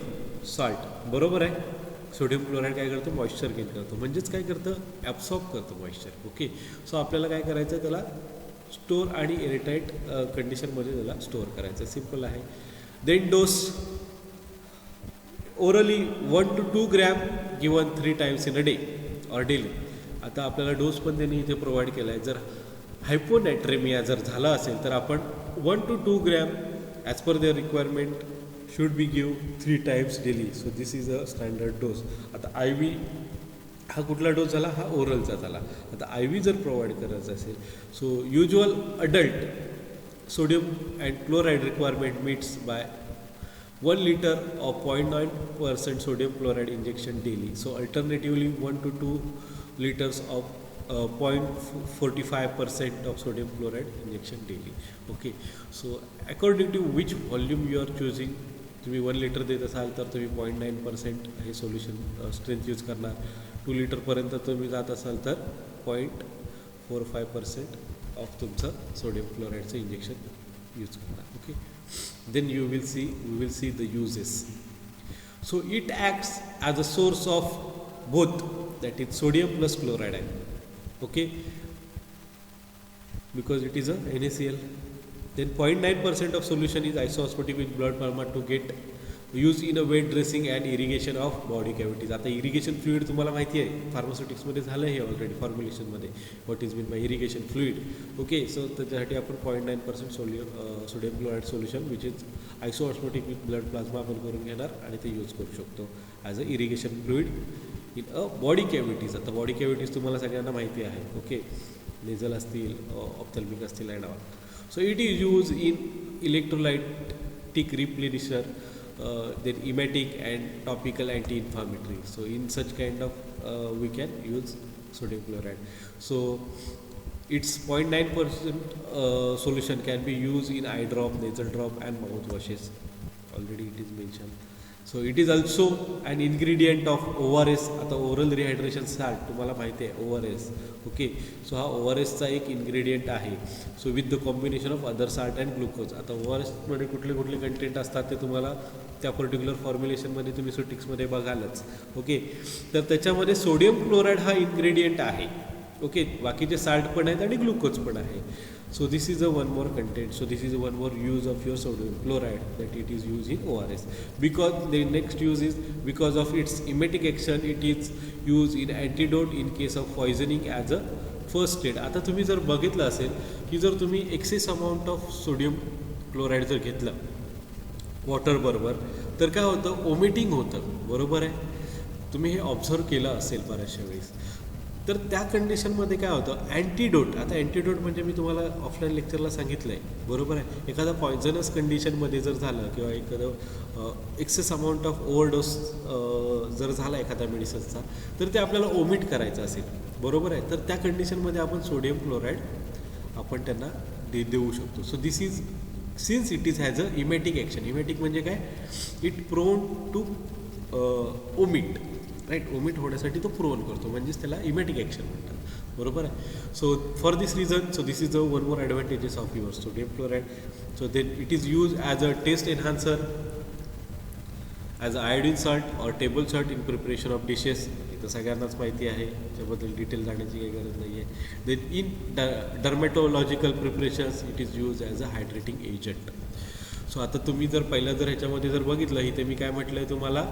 सॉल्ट, बरोबर आहे. सोडियम क्लोराईड काय करतं, मॉइश्चर गेन करतं, म्हणजेच काय करतं, ॲब्सॉर्ब करतं मॉइश्चर. ओके, सो आपल्याला काय करायचं, त्याला स्टोअर आणि एअरटाईट कंडिशनमध्ये त्याला स्टोअर करायचं, सिम्पल आहे. Then dose orally 1 to 2 gram given 3 times in a day or daily. आता आपल्याला डोस पण त्यांनी इथे प्रोव्हाइड केला आहे. जर हायपोनॅट्रेमिया जर झाला असेल तर आपण 1 to 2 gram as per their requirement should be give 3 times daily. So this is a standard dose. आता IV हा कुठला डोस झाला, हा ओरलचा झाला. आता IV जर प्रोव्हाइड करायचा असेल, so usual adult sodium and chloride requirement meets by 1 liter of 0.9% sodium chloride injection daily. So alternatively 1 to 2 liters of 0.45% of sodium chloride injection daily. Okay, so according to which volume you are choosing, तुम्ही 1 litre देत असाल तर तुम्ही 0.9% हे solution strength use करणार. 2 लिटरपर्यंत तुम्ही जात असाल तर 0.45% ऑफ तुमचं सोडियम क्लोराईडचं इंजेक्शन यूज करणार. Okay, then we will see the uses. So it acts as a source of both, that is sodium plus chloride ion. Okay, because it is a NaCl. Then 0.9% of solution is isoosmotic with blood plasma to get used in a wet dressing and irrigation of body cavities. आता irrigation fluid तुम्हाला माहिती आहे, फार्मास्युटिक्समध्ये झालं हे already फॉर्म्युलेशनमध्ये, what is mean by irrigation fluid. Okay, so त्याच्यासाठी आपण 0.9% sodium chloride solution which is isoosmotic with blood plasma आपण करून घेणार आणि ते यूज करू शकतो as a irrigation fluid in a body cavities. आता बॉडी कॅव्हिटीज तुम्हाला सगळ्यांना माहिती आहे. ओके, नेझल असतील, ऑप्थॅल्मिक असतील and all. So it is use in electrolytic रिप्लेनिशर, then emetic and topical anti-inflammatory. So in such kind of we can use sodium chloride. So its 0.9% solution can be used in eye drop, nasal drop and mouth washes. Already it is mentioned. So it is also an ingredient of ORS. आता oral rehydration salt तुम्हाला माहिती आहे, ORS. Okay, so हा ORSचा एक ingredient आहे. So with the combination of other salt and glucose. आता ORSमध्ये कुठले कुठले कंटेंट असतात ते तुम्हाला त्या पर्टिक्युलर फॉर्म्युलेशनमध्ये तुम्ही सुटिक्समध्ये बघालच. ओके, तर त्याच्यामध्ये सोडियम क्लोराईड हा इन्ग्रेडियंट आहे. ओके, बाकीचे साल्ट पण आहेत आणि ग्लुकोज पण आहे. So this is a one more content. So this is a one more use of your sodium chloride, that it is used in ORS. Because the next use is because of its emetic action, it is used in antidote in case of poisoning as a first aid. आता तुम्ही जर बघितलं असेल की जर तुम्ही excess amount of sodium chloride जर घेतलं वॉटर बरोबर तर काय होतं, ओमिटिंग होतं. बरोबर आहे, तुम्ही हे ऑब्झर्व केलं असेल बऱ्याचशा वेळेस. तर त्या कंडिशनमध्ये काय होतं, अँटीडोट. आता अँटीडोट म्हणजे मी तुम्हाला ऑफलाईन लेक्चरला सांगितलं आहे. बरोबर आहे, एखादा पॉयझनस कंडिशनमध्ये जर झालं किंवा एखादं एक्सेस अमाऊंट ऑफ ओव्हरडोस जर झाला एखाद्या मेडिसिनचा तर ते आपल्याला ओमिट करायचं असेल. बरोबर आहे, तर त्या कंडिशनमध्ये आपण सोडियम क्लोराईड आपण त्यांना देऊ शकतो. So this is since it is has a emetic action. Emetic म्हणजे काय, it prone to omit, right. Omit होण्यासाठी तो प्रोन करतो, म्हणजेच त्याला इमेटिक ॲक्शन म्हणतात. बरोबर आहे. So for this reason, so this is the one more advantages of your sodium chloride. So then it is use as a taste enhancer, as a iodine salt or table salt in preparation of dishes. इथं सगळ्यांनाच माहिती आहे, त्याबद्दल detail जाण्याची काही गरज नाही आहे. Then in dermatological preparations it is use as a hydrating agent. So आता तुम्ही जर पहिलं जर ह्याच्यामध्ये जर बघितलं, इथे मी काय म्हटलं आहे तुम्हाला,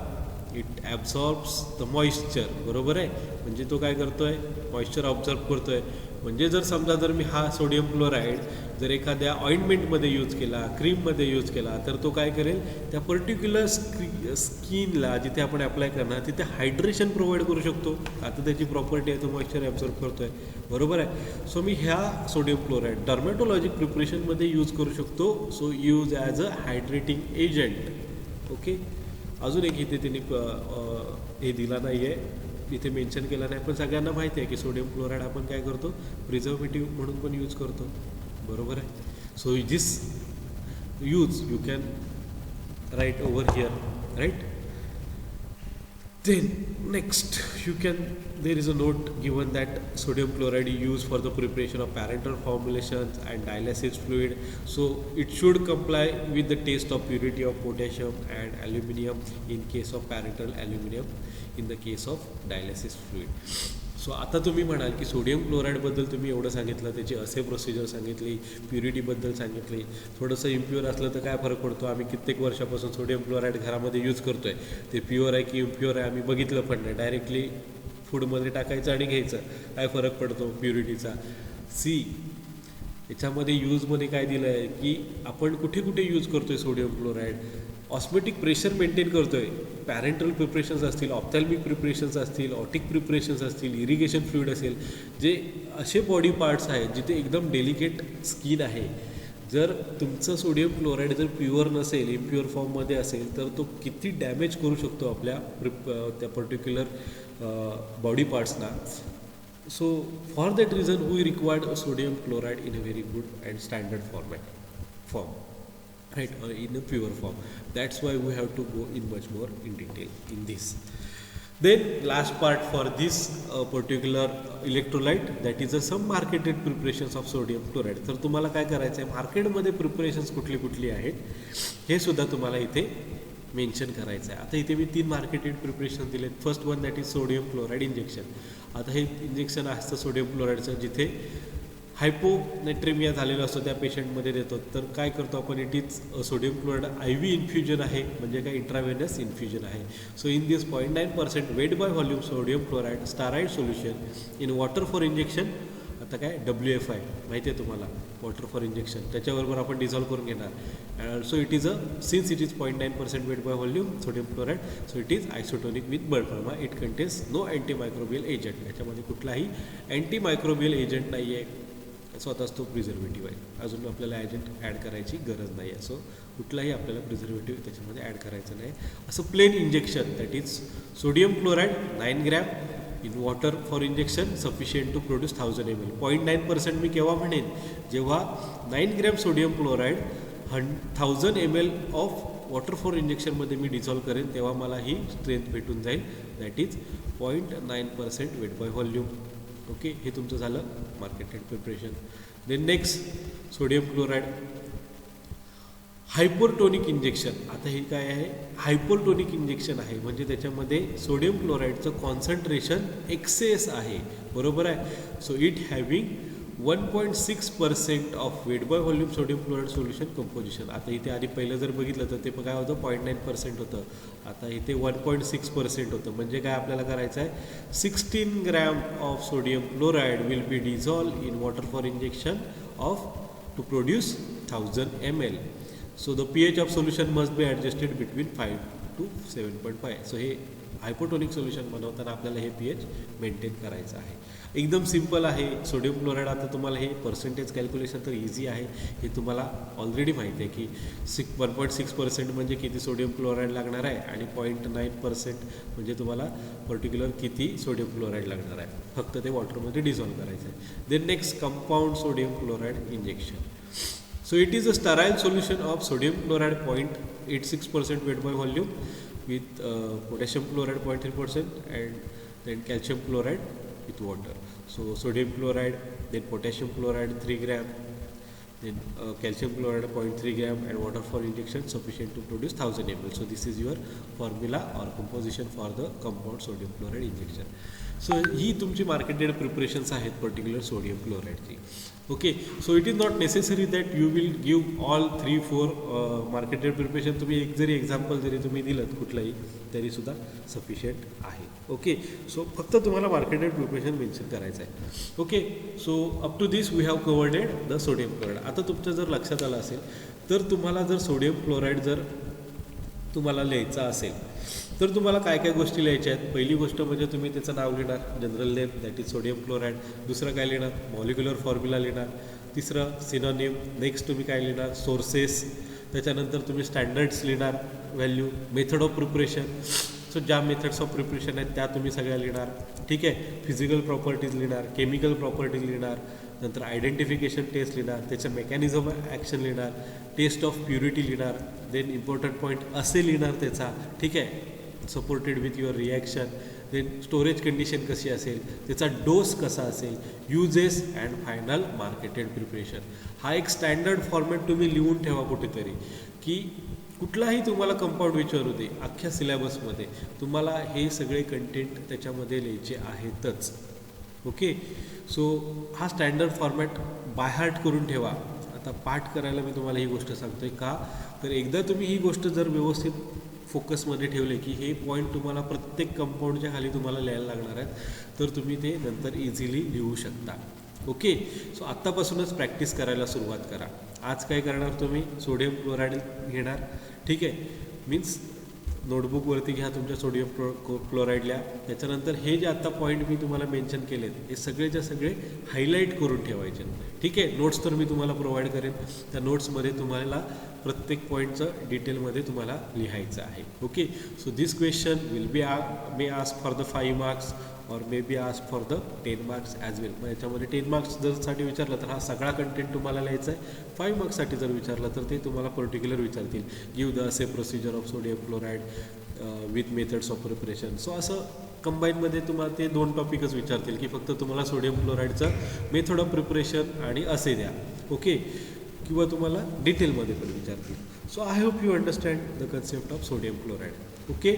इट ॲब्झॉर्ब्स द मॉइश्चर. बरोबर आहे, म्हणजे तो काय करतो आहे, मॉइश्चर ऑब्झर्व करतो आहे. म्हणजे जर समजा जर मी हा सोडियम क्लोराईड जर एखाद्या ऑइंटमेंटमध्ये यूज केला, क्रीममध्ये यूज केला, तर तो काय करेल, त्या पर्टिक्युलर स्किनला जिथे आपण अप्लाय करणार तिथे हायड्रेशन प्रोव्हाइड करू शकतो. आता त्याची प्रॉपर्टी आहे, तो मॉइश्चर ॲब्झॉर्व करतो आहे. बरोबर आहे. सो मी ह्या सोडियम क्लोराईड डर्मॅटोलॉजिक प्रिपरेशनमध्ये यूज करू शकतो. So use as a hydrating agent. Okay, अजून एक इथे त्यांनी हे दिला नाही आहे, इथे मेन्शन केलं नाही, पण सगळ्यांना माहिती आहे की सोडियम क्लोराईड आपण काय करतो, प्रिझर्वेटिव्ह म्हणून पण यूज करतो. बरोबर आहे. So this use you can write over here, right. Then next you can, there is a note given that sodium chloride is used for the preparation of parenteral formulations and dialysis fluid. So it should comply with the test of purity of potassium and aluminum in case of parenteral, aluminum in the case of dialysis fluid. So आता तुम्ही म्हणाल की sodium क्लोराईडबद्दल तुम्ही एवढं सांगितलं, त्याची असे procedure सांगितली, प्युरिटीबद्दल सांगितली, थोडंसं इम्प्युअर असलं तर काय फरक पडतो, आम्ही कित्येक वर्षापासून सोडियम क्लोराईड घरामध्ये यूज करतो आहे, ते प्युअर आहे की इम्प्युअर आहे आम्ही बघितलं पण नाही, डायरेक्टली फूडमध्ये टाकायचं आणि घ्यायचं, काय फरक पडतो प्युरिटीचा. सी याच्यामध्ये यूजमध्ये काय दिलं आहे की आपण कुठे कुठे यूज करतो आहे sodium chloride, osmotic pressure maintain करतो आहे, पॅरेंटल प्रिपरेशन्स असतील, ऑप्थॅल्मिक प्रिपरेशन्स असतील, ऑटिक प्रिपरेशन्स असतील, इरिगेशन फ्लुइड असेल, जे असे बॉडी पार्ट्स आहेत जिथे एकदम डेलिकेट स्किन आहे. जर तुमचं सोडियम क्लोराईड जर प्युअर नसेल, इम्प्युअर फॉर्ममध्ये असेल, तर तो किती डॅमेज करू शकतो आपल्या त्या पर्टिक्युलर बॉडी पार्ट्सना. So for that reason we required a sodium chloride in a very good and standard form, right, or in a pure form. That's why we have to go in much more in detail in this. Then last part for this particular electrolyte, that is some marketed preparations of sodium chloride. तर तुम्हाला काय करायचं आहे, मार्केटमध्ये preparations कुठली कुठली आहेत हे सुद्धा तुम्हाला इथे मेन्शन करायचं आहे. आता इथे मी 3 मार्केटेड प्रिपरेशन दिलेत. First one that is sodium chloride injection. आता हे इंजेक्शन असतं सोडियम क्लोराईडचं, जिथे हायपोनेट्रेमिया झालेला असतो त्या पेशंटमध्ये देतो. तर काय करतो आपण, it is sodium chloride I V infusion आहे, म्हणजे काय इंट्रावेनस इन्फ्युजन आहे. So in this 0.9% weight by volume sodium chloride sterile solution in water for injection. आता काय WFI माहिती आहे तुम्हाला, वॉटर फॉर इंजेक्शन, त्याच्याबरोबर आपण डिझॉल्व करून घेणार. So it is since it is 0.9% weight by volume sodium chloride, so it is isotonic with बल्क फॉर्मा. It contains no antimicrobial agent. याच्यामध्ये कुठलाही अँटीमायक्रोबियल एजंट नाही आहे, स्वतःच तो प्रिझर्वेटिव्ह आहे. अजून आपल्याला एजंट ॲड करायची गरज नाही आहे. सो कुठलाही आपल्याला प्रिझर्वेटिव्ह त्याच्यामध्ये ॲड करायचं नाही. असं plain injection that is sodium chloride 9 gram in water for injection sufficient to produce 1000 ml. 0.9% मी केव्हा म्हणेन, जेव्हा 9 gram sodium chloride 1000 ml of water for इंजेक्शनमध्ये मी डिझॉल्व करेन, तेव्हा मला ही स्ट्रेंथ भेटून जाईल. That is 0.9% weight by volume. Okay, हे तुमचं झालं marketed preparation. Then next sodium chloride hypotonic injection. आता हे काय आहे, हायपोटोनिक इंजेक्शन आहे, म्हणजे त्याच्यामध्ये सोडियम क्लोराईडचं कॉन्सन्ट्रेशन एक्सेस आहे, बरोबर आहे. So it having 1.6% of weight by volume sodium chloride solution composition. आता इथे आधी पहिलं जर बघितलं तर ते काय होतं, 0.9% होतं. आता इथे 1.6% होतं. म्हणजे काय आपल्याला करायचं आहे, 16 gram of sodium chloride will be dissolve in water for injection of to produce 1000 ml. So the pH of solution must be adjusted between 5 to 7.5. So हे हायपोटोनिक सोल्युशन बनवताना आपल्याला हे pH मेंटेन करायचं आहे. एकदम सिम्पल आहे sodium chloride. आता तुम्हाला हे पर्सेंटेज कॅल्क्युलेशन तर इझी आहे, हे तुम्हाला ऑलरेडी माहिती आहे की 1.6% म्हणजे किती सोडियम क्लोराईड लागणार आहे, आणि 0.9% म्हणजे तुम्हाला पर्टिक्युलर किती सोडियम क्लोराईड लागणार आहे. फक्त ते वॉटरमध्ये डिझॉल्व करायचं आहे. Then next compound sodium chloride injection. So it is a sterile solution of sodium chloride 0.86% weight by volume with potassium chloride 0.3% and then calcium chloride with water. So sodium chloride, then potassium chloride 3 gram, then calcium chloride 0.3 gram and water for injection sufficient to produce 1000 ml. So this is your formula or composition for the compound sodium chloride injection. So ही तुमची marketed preparations आहेत particular sodium क्लोराईडची. Okay, so it is not necessary that you will give all 3-4 marketed preparation. तुम्ही एक जरी example जरी तुम्ही दिलं कुठलंही तरीसुद्धा सफिशियंट आहे. ओके, सो फक्त तुम्हाला मार्केटेड प्रिपरेशन मेन्शन करायचं आहे. Okay, so up to this we have covered the sodium chloride. आता तुमच्या जर लक्षात आलं असेल तर तुम्हाला जर सोडियम क्लोराईड जर तुम्हाला लिहायचा असेल तर तुम्हाला काय काय गोष्टी लिहायच्या आहेत. पहिली गोष्ट म्हणजे तुम्ही त्याचं नाव लिहिणार, general name that is sodium chloride. दुसरं काय लिहिणार, मॉलिक्युलर फॉर्म्युला लिहिणार. तिसरं सिनोनिम. नेक्स्ट तुम्ही काय लिहिणार, सोर्सेस. त्याच्यानंतर तुम्ही स्टँडर्ड्स लिहिणार, value, method of preparation. So ज्या मेथड्स ऑफ प्रिपरेशन आहेत त्या तुम्ही सगळ्या लिहिणार. ठीक आहे, फिजिकल प्रॉपर्टीज लिहिणार, केमिकल प्रॉपर्टीज लिहिणार, नंतर आयडेंटिफिकेशन टेस्ट लिहिणार, त्याचं मेकॅनिझम ॲक्शन लिहिणार, टेस्ट ऑफ प्युरिटी लिहिणार. देन इम्पॉर्टंट पॉईंट असे लिहिणार त्याचा. ठीक आहे, supported with your reaction. Then storage condition कशी असेल, त्याचा डोस कसा असेल, uses and final marketed preparation. हा एक स्टँडर्ड फॉर्मॅट तुम्ही लिहून ठेवा कुठेतरी, की कुठलाही तुम्हाला कंपाऊंड विचारू दे अख्ख्या सिलेबसमध्ये तुम्हाला हे सगळे कंटेंट त्याच्यामध्ये लिहायचे आहेतच. ओके, सो हा स्टँडर्ड फॉर्मॅट बाय हार्ट करून ठेवा. आता पाठ करायला मी तुम्हाला ही गोष्ट सांगतोय का, तर एकदा तुम्ही ही गोष्ट जर व्यवस्थित फोकसमध्ये ठेवले की हे पॉईंट तुम्हाला प्रत्येक कंपाऊंडच्या खाली तुम्हाला लिहायला लागणार आहेत, तर तुम्ही ते नंतर इझिली लिहू शकता. ओके, सो आत्तापासूनच प्रॅक्टिस करायला सुरुवात करा. आज काय करणार, तुम्ही सोडियम क्लोराईड घेणार. ठीक आहे, मीन्स नोटबुकवरती घ्या तुमच्या सोडियम क्लोराईड लिहा. त्याच्यानंतर हे जे आत्ता पॉईंट मी तुम्हाला मेन्शन केलेत हे सगळेच्या सगळे हायलाईट करून ठेवायचे. ठीक आहे, नोट्स तर मी तुम्हाला प्रोव्हाइड करेन, त्या नोट्समध्ये तुम्हाला प्रत्येक पॉईंटचं डिटेलमध्ये तुम्हाला लिहायचं आहे. Okay, so this question will be may ask for the 5 marks और may be ask for the 10 marks as well. मग याच्यामध्ये 10 मार्क्स जर साठी विचारलं तर हा सगळा कंटेंट तुम्हाला लिहायचा आहे. 5 मार्क्ससाठी जर विचारलं तर ते तुम्हाला पर्टिक्युलर विचारतील. गिव्ह द असे procedure of sodium chloride with methods of preparation. So असं कंबाईनमध्ये तुम्हाला ते 2 टॉपिकच विचारतील की फक्त तुम्हाला सोडियम क्लोराईडचं मेथड ऑफ प्रिपरेशन आणि असे द्या. ओके, किंवा तुम्हाला डिटेलमध्ये पण विचारतील. So I hope you understand the concept of sodium chloride. Okay,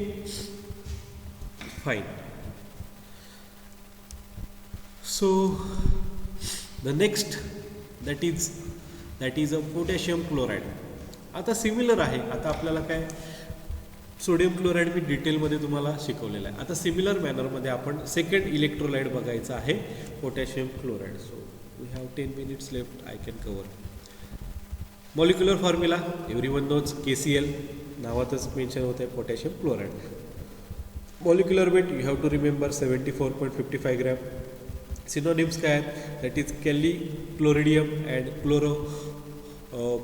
fine. So the next that is a potassium chloride. आता सिमिलर आहे. आता आपल्याला काय सोडियम क्लोराईड मी डिटेलमध्ये तुम्हाला शिकवलेलं आहे. आता सिमिलर मॅनरमध्ये आपण सेकंड इलेक्ट्रोलाइट बघायचं आहे potassium chloride. So we have 10 minutes left. I can cover. Molecular formula everyone knows, KCl नावातच मेन्शन होत आहे potassium chloride. Molecular weight you have to remember 74.55 gram. Synonyms काय आहेत? That is kali chloridum and chloro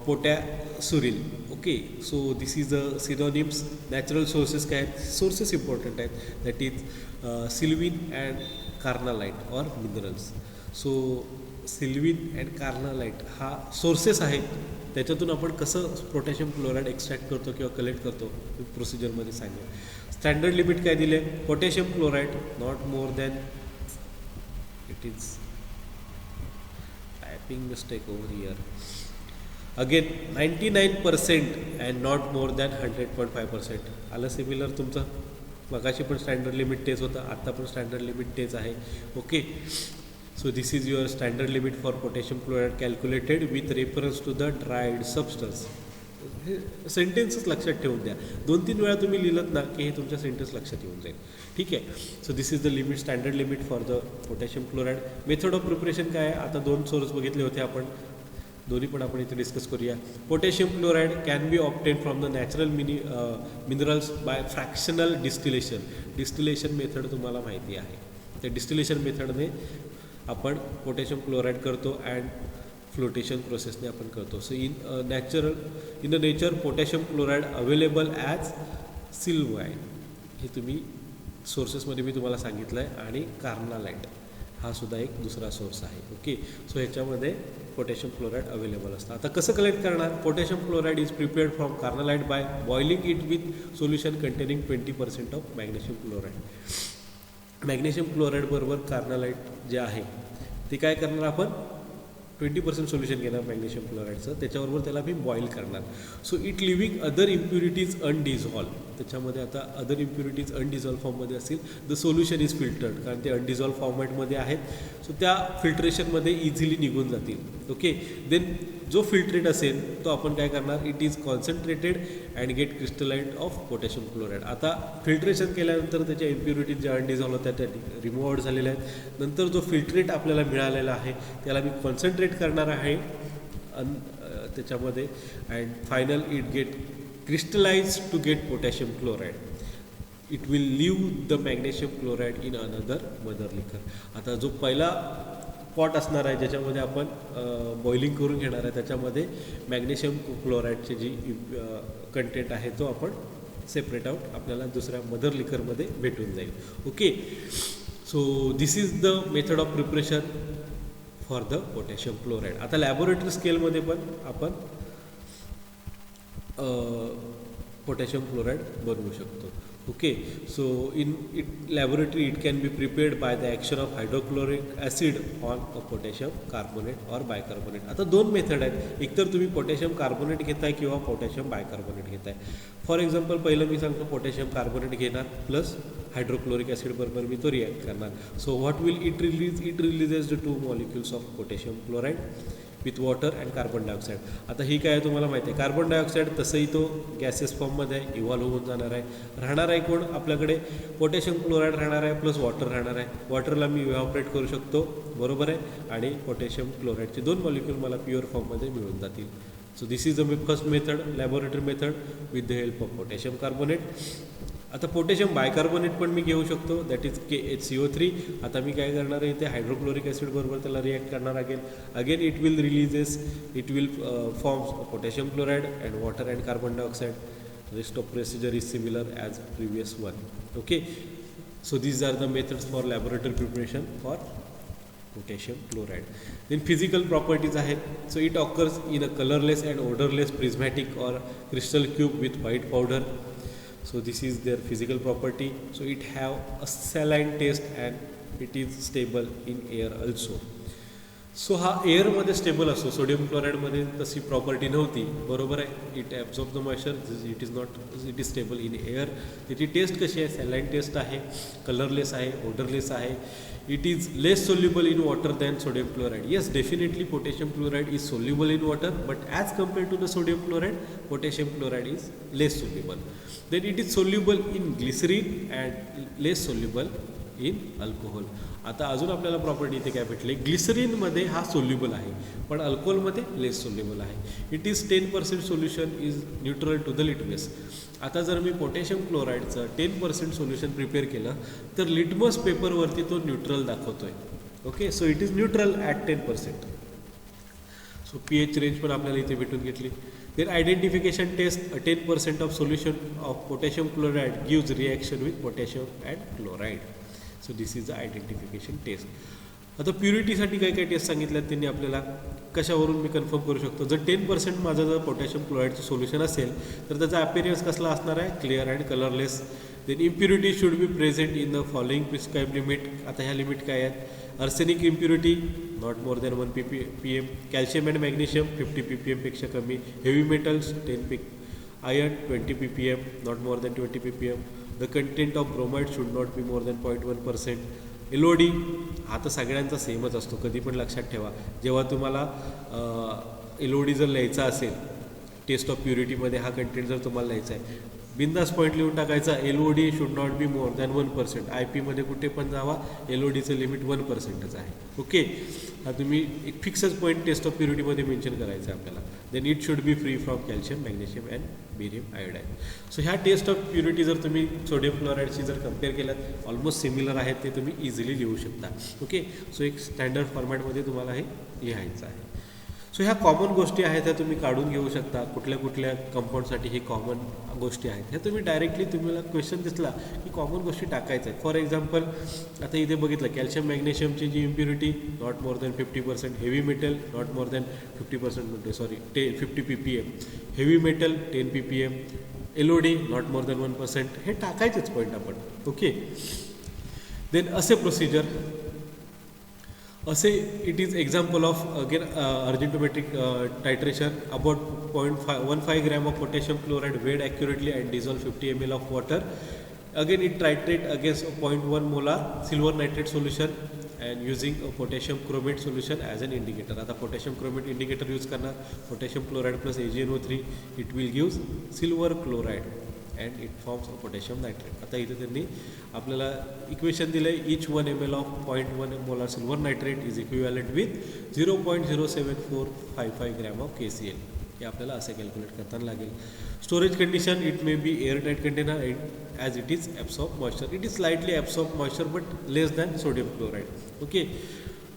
potassuril. Okay, so this is the synonyms. Natural sources काय आहेत? Sources important आहेत. That is sylvine and carnallite or minerals. So sylvine and carnallite हा sources आहेत. त्याच्यातून आपण कसं पोटॅशियम क्लोराईड एक्स्ट्रॅक्ट करतो किंवा कलेक्ट करतो प्रोसिजरमध्ये सांगेल. स्टँडर्ड लिमिट काय दिले? Potassium chloride not more than, it is typing mistake over here. Again 99% and not more than 100.5%. आलं सिमिलर तुमचं? मगाशी पण स्टँडर्ड लिमिट तेच होतं, आत्ता पण स्टँडर्ड लिमिट तेच आहे. Okay, so this is your standard limit for potassium chloride calculated with reference to the dried substance. हे सेंटेन्सच लक्षात ठेवून द्या. 2-3 वेळा तुम्ही लिहिलं ना की हे तुमच्या सेंटेन्स लक्षात येऊन जाईल. ठीक आहे. So this is the limit, standard limit for the potassium chloride. Method of preparation काय आहे? आता 2 सोर्स बघितले होते आपण, दोन्ही पण आपण इथे डिस्कस करूया. Potassium chloride can be obtain from the natural minerals by fractional distillation. Distillation method तुम्हाला माहिती आहे. त्या डिस्टिलेशन मेथडने आपण पोटॅशियम क्लोराईड करतो अँड फ्लोटेशन प्रोसेसने आपण करतो. So in the nature potassium chloride available as sylvine. हे तुम्ही सोर्सेसमध्ये मी तुम्हाला सांगितलं आहे. आणि कार्नालाइट हा सुद्धा एक दुसरा सोर्स आहे. ओके, सो ह्याच्यामध्ये पोटॅशियम क्लोराईड अवेलेबल असतं. आता कसं कलेक्ट करणार? Potassium chloride is prepared from carnallite by boiling it with solution containing 20% of magnesium chloride. Magnesium chloride बरोबर कार्नालाइट जे आहे ते काय करणार आपण? 20% सोल्युशन घेणार मॅग्नेशियम क्लोराईडचं, त्याच्याबरोबर त्याला मी बॉईल करणार. So it living other impurities undissolved. त्याच्यामध्ये आता अदर इम्प्युरिटीज अनडिझॉल्व फॉर्ममध्ये असतील. द सोल्युशन इज फिल्टर्ड, कारण ते अनडिझॉल्व फॉर्मॅटमध्ये आहेत. सो त्या फिल्ट्रेशनमध्ये इझिली निघून जातील. ओके, देन जो फिल्ट्रेट असेल तो आपण काय करणार? It is concentrated and get crystallite of potassium chloride. आता फिल्ट्रेशन केल्यानंतर त्याच्या इम्प्युरिटीज ज्या अनडिझॉल्व होत्या त्या रिमूव्ह आउट झालेल्या आहेत. नंतर जो फिल्ट्रेट आपल्याला मिळालेला आहे त्याला मी कॉन्सन्ट्रेट करणार आहे त्याच्यामध्ये. And final it get crystallize to get potassium chloride. It will leave the magnesium chloride in another mother liquor. आता जो पहिला पॉट असणार आहे ज्याच्यामध्ये आपण बॉइलिंग करून घेणार आहे त्याच्यामध्ये मॅग्नेशियम क्लोराईडची जी कंटेंट आहे तो आपण सेपरेट आउट आपल्याला दुसऱ्या मदर लिकरमध्ये भेटून जाईल. Okay, so this is the method of preparation for the potassium chloride. आता लॅबोरेटरी स्केलमध्ये पण आपण पोटॅशियम क्लोराईड बनवू शकतो. Okay, so in laboratory it can be prepared by the action of hydrochloric acid on a potassium carbonate or bicarbonate. आता 2 method आहेत. एकतर तुम्ही पोटॅशियम कार्बोनेट घेताय किंवा पोटॅशियम बायकार्बोनेट घेताय. फॉर एक्झाम्पल पहिलं मी सांगतो पोटॅशियम कार्बोनेट घेणार प्लस हायड्रोक्लोरिक ॲसिड बरोबर मी तो रिॲक्ट करणार. So what will it release? It releases the 2 molecules of potassium chloride with water and carbon dioxide. आता ही काय आहे तुम्हाला माहिती आहे? कार्बन डायऑक्साईड तसंही तो गॅसेस फॉर्ममध्ये इव्हॉल्व होऊन जाणार आहे. राहणार आहे कोण? आपल्याकडे पोटॅशियम क्लोराईड राहणार आहे प्लस वॉटर राहणार आहे. वॉटरला मी इव्हॅपोरेट करू शकतो, बरोबर आहे, आणि पोटॅशियम क्लोराईडचे 2 मॉलिक्यूल मला प्युअर फॉर्ममध्ये मिळून जातील. So this is the first method, laboratory method with the help of potassium carbonate. आता पोटॅशियम बायकार्बोनेट पण मी घेऊ शकतो, दॅट इज KHCO3. आता मी काय करणार आहे, इथे हायड्रोक्लोरिक ॲसिड बरोबर त्याला रिॲक्ट करणार again it will releases, it will forms potassium chloride and water and carbon dioxide. Rest of procedure is similar as previous one. Okay, so these are the methods for laboratory preparation for potassium chloride. Then physical properties ahead. So it occurs in a colorless and odorless prismatic or crystal cube with white powder. So this is their physical property. So it have a saline taste and it is stable in air also. So हा एअरमध्ये stable असतो, sodium क्लोराईडमध्ये तशी property नव्हती, बरोबर आहे. It absorb the moisture, it is not, it is stable in air. त्याची taste कशी आहे, saline taste आहे, कलरलेस आहे, ओडरलेस आहे. It is less soluble in water than sodium chloride. Yes, definitely potassium chloride is soluble in water, but as compare to the sodium chloride, potassium chloride is less soluble. Then it is soluble in glycerine and less soluble in alcohol. आता अजून आपल्याला property इथे काय भेटली, ग्लिसरीनमध्ये हा soluble आहे, पण अल्कोहोलमध्ये लेस सोल्युबल आहे. It is 10% solution is neutral to the litmus. आता जर मी पोटॅशियम क्लोराईडचं 10% सोल्युशन प्रिपेअर केलं तर लिटमस पेपरवरती तो न्यूट्रल दाखवतोय. Okay, so it is neutral at 10%. So pH range पण आपल्याला इथे भेटून घेतली. Then identification test, 10% of solution of potassium chloride gives reaction with potassium and chloride. So this is the identification test. आता प्युरिटीसाठी काय काय टेस्ट सांगितल्यात त्यांनी आपल्याला, कशावरून मी कन्फर्म करू शकतो. जर 10% माझं जर पोटॅशियम क्लोराईडचं सोल्युशन असेल तर त्याचा अपीअरन्स कसला असणार आहे, clear and colourless. Then impurity should be present in the following prescribe limit. आता ह्या लिमिट काय आहेत, arsenic impurity not more than 1 ppm, calcium and magnesium 50 ppm पेक्षा कमी, heavy metals 10 iron 20 ppm, not more than 20 ppm. The content of bromide should not be more than 0.1%. LOD हा तर सगळ्यांचा सेमच असतो, कधी पण लक्षात ठेवा. जेव्हा तुम्हाला LOD जर लिहायचा असेल टेस्ट ऑफ प्युरिटीमध्ये, हा कंटेंट जर तुम्हाला लिहायचा आहे, बिंदास पॉईंट लिहून टाकायचा, LOD should not be more than 1%. IP कुठे पण जावा, LODचं लिमिट 1%च आहे. ओके, हा तुम्ही एक फिक्सच पॉईंट टेस्ट ऑफ प्युरिटीमध्ये मेन्शन करायचं आहे आपल्याला. Then it should be free from calcium, magnesium and barium iodide. So ह्या टेस्ट ऑफ प्युरिटी जर तुम्ही सोडियम क्लोराईडशी जर कम्पेअर केलात, ऑलमोस्ट सिमिलर आहेत, ते तुम्ही इझिली लिहू शकता. ओके, सो एक स्टँडर्ड फॉर्मॅटमध्ये तुम्हाला हे लिहायचं आहे. सो ह्या कॉमन गोष्टी आहेत, ह्या तुम्ही काढून घेऊ शकता. कुठल्या कुठल्या कंपाऊंडसाठी हे कॉमन गोष्टी आहेत, ह्या तुम्ही डायरेक्टली, तुम्हाला क्वेश्चन दिसला की कॉमन गोष्टी टाकायच्या आहेत. फॉर एक्झाम्पल आता इथे बघितलं, कॅल्शियम मॅग्नेशियमची जी impurity not more than 50%, heavy metal not more than 50% म्हणते, sorry 50 ppm, heavy metal 10 ppm, LOD not more than 1%. हे टाकायचेच पॉईंट आपण. ओके, देन असे प्रोसिजर, असे it is example of again argentometric titration. About 0.15 gram of potassium chloride weighed accurately and dissolve 50 ml of water. Again it titrate against 0.1 molar silver nitrate solution and using potassium chromate solution as an indicator. आता potassium chromate indicator use करणार, potassium chloride plus AgNO3, it will gives silver chloride and it forms of potassium nitrate. आता इथे त्यांनी आपल्याला equation दिलं आहे, each 1 ml of 0.1 molar silver nitrate is equivalent with 0.07455 gram of KCl. हे आपल्याला असं कॅल्क्युलेट करताना लागेल. Storage condition, it may be air tight container as it is absorb moisture. It is slightly absorb moisture but less than sodium chloride. Okay,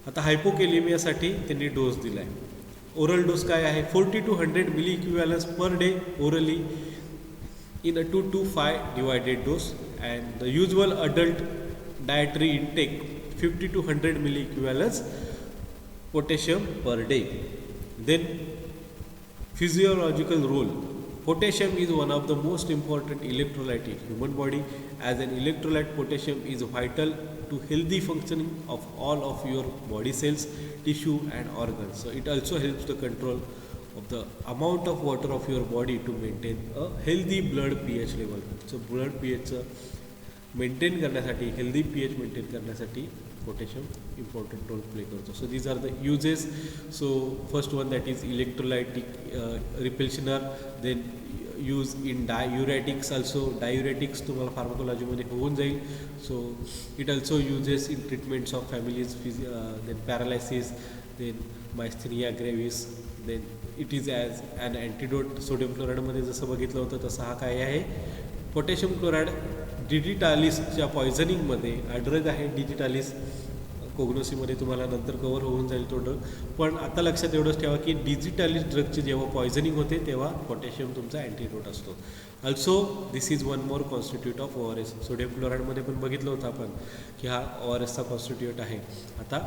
आता हायपोकेलेमियासाठी त्यांनी dose दिला आहे. Oral dose काय आहे, 40 to 100 milli equivalence per day orally in a 2 to 5 divided dose, and the usual adult dietary intake 50 to 100 milli equivalents potassium per day. Then physiological role, potassium is one of the most important electrolyte in human body. As an electrolyte, potassium is vital to healthy functioning of all of your body cells, tissue and organs. So it also helps the control of the amount of water of your body to maintain a healthy blood pH level. So blood pH maintain करण्यासाठी, healthy pH maintain करण्यासाठी potassium important role play करतो. So these are the uses. So first one that is electrolytic replenisher, then use in diuretics also. Diuretics तुम्हाला फार्माकोलॉजीमध्ये होऊन जाईल. So it also uses in treatments of families, then paralysis, then myasthenia gravis. Then it is as an antidote. Sodium क्लोराईडमध्ये जसं बघितलं होतं तसं हा काय आहे, पोटॅशियम क्लोराईड डिजिटालिसच्या पॉयझनिंगमध्ये हा ड्रग आहे डिजिटालिस. कोग्नोसीमध्ये तुम्हाला नंतर कवर होऊन जाईल तो ड्रग. पण आता लक्षात एवढंच ठेवा की डिजिटालिस ड्रगचे जेव्हा पॉयझनिंग होते तेव्हा पोटॅशियम तुमचा अँटीडोट असतो. Also this is one more constitute of ORS. Sodium क्लोराईडमध्ये पण बघितलं होतं आपण की हा ORSचा कॉन्स्टिट्यूट आहे, आता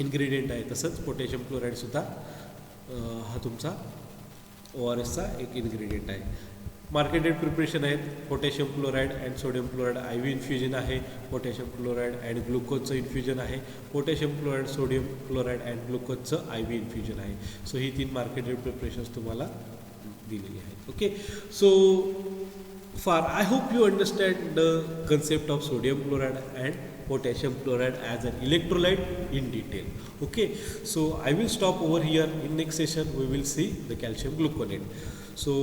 इन्ग्रेडियंट आहे. तसंच पोटॅशियम क्लोराईडसुद्धा हा तुमचा ORSचा एक इन्ग्रेडियंट आहे. मार्केटेड प्रिपरेशन आहेत potassium chloride and sodium chloride. IV infusion आहे पोटॅशियम क्लोराईड अँड ग्लुकोजचं इन्फ्युजन आहे. Potassium chloride, sodium chloride and ग्लुकोजचं IV इन्फ्युजन आहे. सो ही 3 मार्केटेड प्रिपरेशन्स तुम्हाला दिलेली आहेत. Okay, so far I hope you understand the concept of sodium chloride and potassium chloride as an electrolyte in detail. Okay, so I will stop over here. In next session we will see the calcium gluconate. So